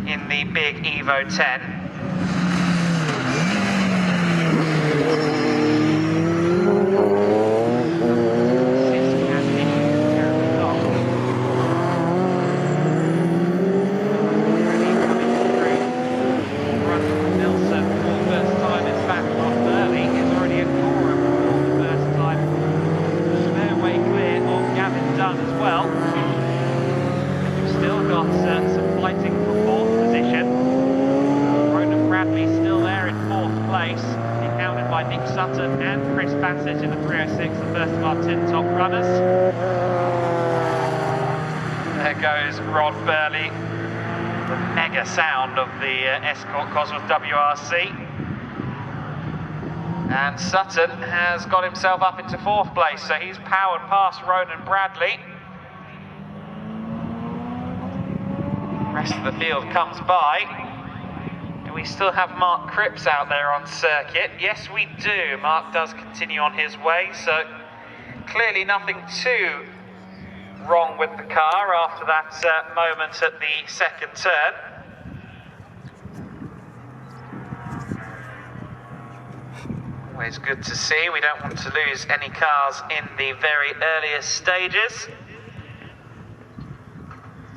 in the big Evo 10. Snetterton and Chris Bassett in the 306, the first of our 10 top runners. There goes Rod Burley, the mega sound of the Escort Cosworth WRC. And Sutton has got himself up into 4th place, so he's powered past Ronan Bradley. The rest of the field comes by. We still have Mark Cripps out there on circuit. Yes, we do. Mark does continue on his way, so clearly nothing too wrong with the car after that moment at the second turn. Always good to see. We don't want to lose any cars in the very earliest stages.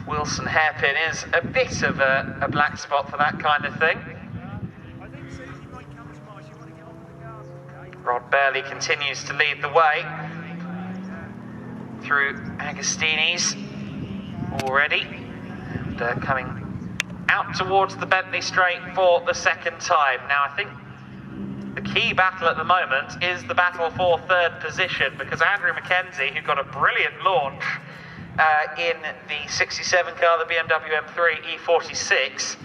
Wilson hairpin is a bit of a black spot for that kind of thing. Rod Burley continues to lead the way through Agostini's already, and coming out towards the Bentley Straight for the second time. Now I think the key battle at the moment is the battle for 3rd position, because Andrew Mackenzie, who got a brilliant launch in the 67 car, the BMW M3 E46,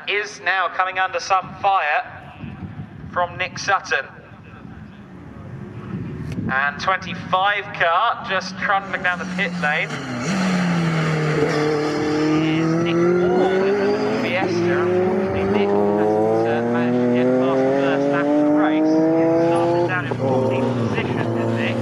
is now coming under some fire from Nick Sutton. And 25 car just trundling down the pit lane is Nick Wall in the little Fiesta. Unfortunately, Nick hasn't managed to get past the first lap of the race. He started down in 14th position, did Nick?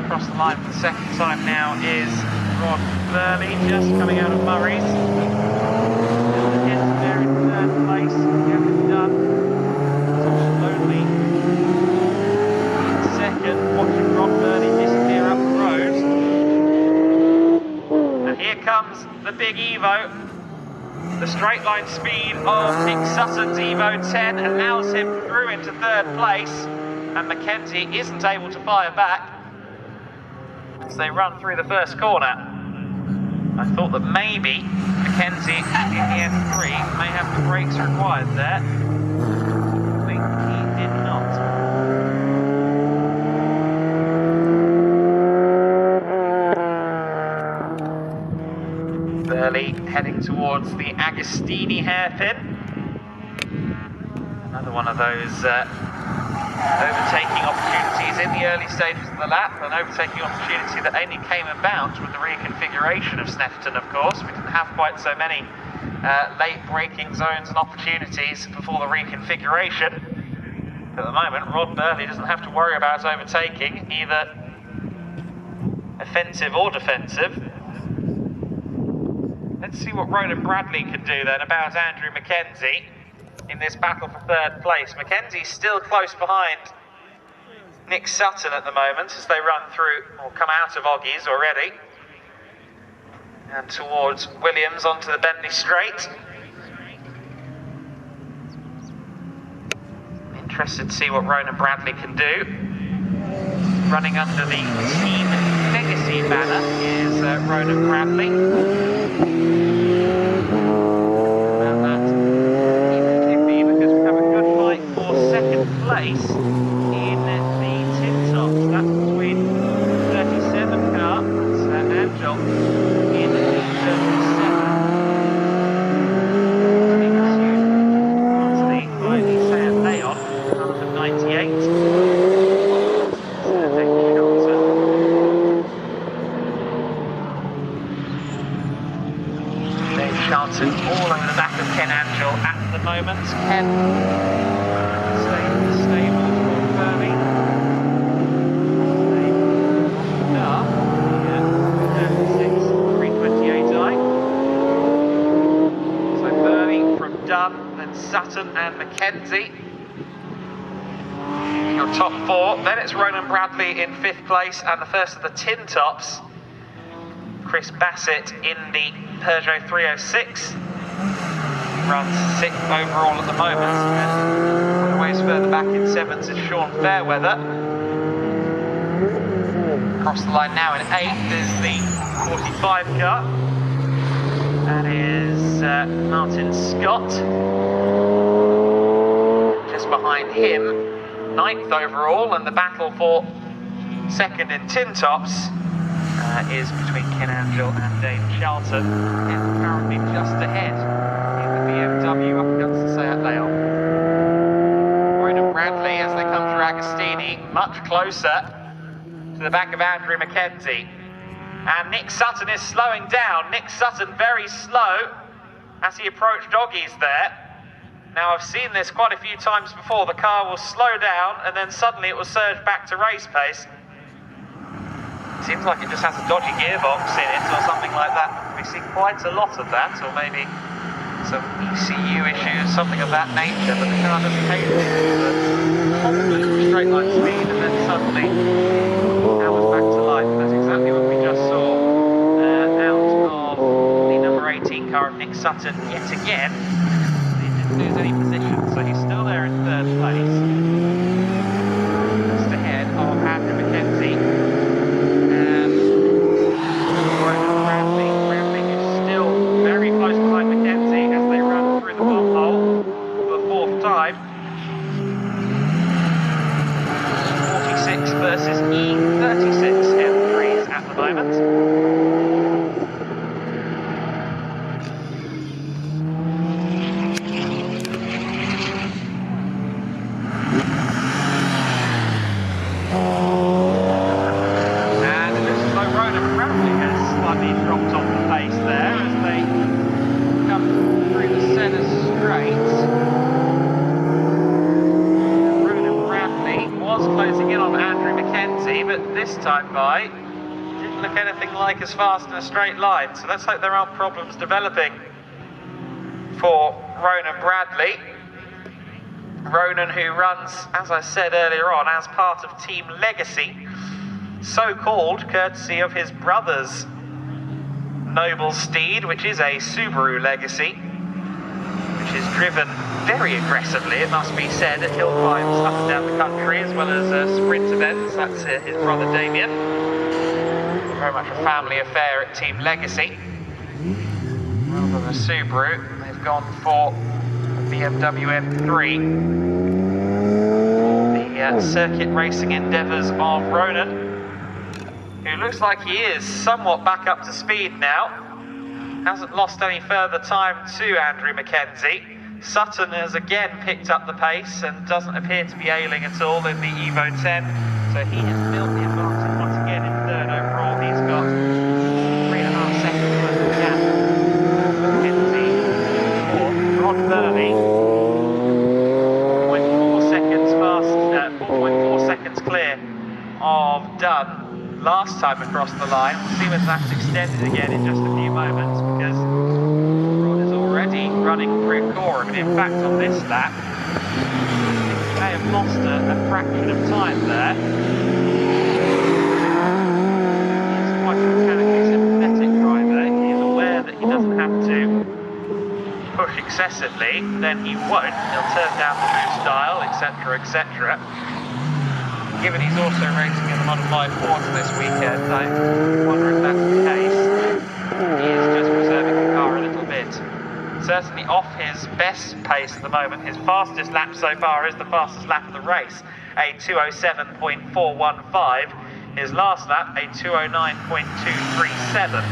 Across the line for the second time now is Rod Burley, just coming out of Murray's. Again, there in 3rd place. Gavin Dunn slowly in 2nd, watching Rod Burley disappear up the road. And here comes the big Evo. The straight line speed of Nick Sutton's Evo 10 allows him through into 3rd place, and Mackenzie isn't able to fire back as they run through the first corner. I thought that maybe Mackenzie in the M3 may have the brakes required there. I think he did not. Burley heading towards the Agostini hairpin. Another one of those overtaking opportunities in the early stages of the lap, an overtaking opportunity that only came about with the reconfiguration of Snetterton, of course. We didn't have quite so many late braking zones and opportunities before the reconfiguration. At the moment, Rod Burley doesn't have to worry about overtaking, either offensive or defensive. Let's see what Ronan Bradley can do then about Andrew Mackenzie in this battle for 3rd place. Mackenzie's still close behind Nick Sutton at the moment as they run through, or come out of Oggies already, and towards Williams onto the Bentley Straight. Interested to see what Ronan Bradley can do. Running under the Team Legacy banner is Ronan Bradley. Place in the tin tops. That's between 37 car, that's Angel in the 37. By the Seat Leon, number 98. Dave Charlton all over the back of Ken Angel at the moment. Ken Dunn, then Sutton and McKenzie. Your top four. Then it's Ronan Bradley in 5th place, and the first of the tin tops, Chris Bassett in the Peugeot 306. He runs 6th overall at the moment. And a ways further back in 7th is Sean Fairweather. Across the line now in 8th is the 45 car. That is Martin Scott. Just behind him, 9th overall, and the battle for 2nd in tin tops is between Ken Angel and Dave Charlton. Ken currently just ahead in the BMW up against the Seat Leon. Ronan Bradley, as they come through Agostini, much closer to the back of Andrew McKenzie. And Nick Sutton is slowing down. Nick Sutton very slow as he approached doggies there. Now I've seen this quite a few times before. The car will slow down and then suddenly it will surge back to race pace. Seems like it just has a dodgy gearbox in it or something like that. We see quite a lot of that, or maybe some ECU issues, something of that nature, but the car doesn't take it to constant straight line speed and then suddenly powers back to life. That's exactly what we just saw out of the number 18 car of Nick Sutton yet again. He didn't lose any position, so he's still there in 3rd place. Just ahead of Andrew McKenzie. Bradley is still very close behind McKenzie as they run through the wormhole for the 4th time. 46 versus E36 M3s at the moment. Dropped off the pace there as they come through the centre straight. Ronan Bradley was closing in on Andrew McKenzie, but this time by didn't look anything like as fast in a straight line. So let's hope there aren't problems developing for Ronan Bradley. Ronan, who runs, as I said earlier on, as part of Team Legacy, so called courtesy of his brother's noble steed, which is a Subaru Legacy, which is driven very aggressively, it must be said, at hill climbs up and down the country, as well as sprint events. That's his brother Damien. Very much a family affair at Team Legacy. Rather than a Subaru, they've gone for a BMW M3 for the circuit racing endeavours of Ronan, who looks like he is somewhat back up to speed now. Hasn't lost any further time to Andrew McKenzie. Sutton has again picked up the pace and doesn't appear to be ailing at all in the Evo 10. So he has built the advantage once again in 3rd overall. He's got 3.5 seconds worth of gap. McKenzie for Rod Burney. 4.4 seconds fast, 4.4 seconds clear of Dunn last time across the line. We'll see whether that's extended again in just a few moments, because Rod is already running through Coram, and in fact on this lap he may have lost a fraction of time there. He's quite a mechanically sympathetic driver. He is aware that he doesn't have to push excessively, then he won't. He'll turn down the boost dial, etc, etc. Given he's also racing in the Model 5 Forza this weekend, I wonder if that's the case. He is just preserving the car a little bit. Certainly off his best pace at the moment. His fastest lap so far is the fastest lap of the race, a 2:07.415. His last lap, a 2:09.237.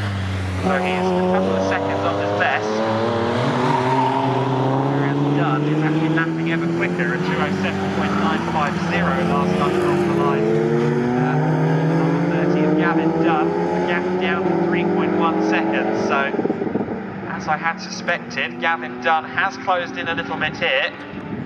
So he's a couple of seconds off his best. Dunn is actually lapping ever quicker at 2:07.950 last time off the line. Number 30 of Gavin Dunn, the gap down to 3.1 seconds. So, as I had suspected, Gavin Dunn has closed in a little bit here.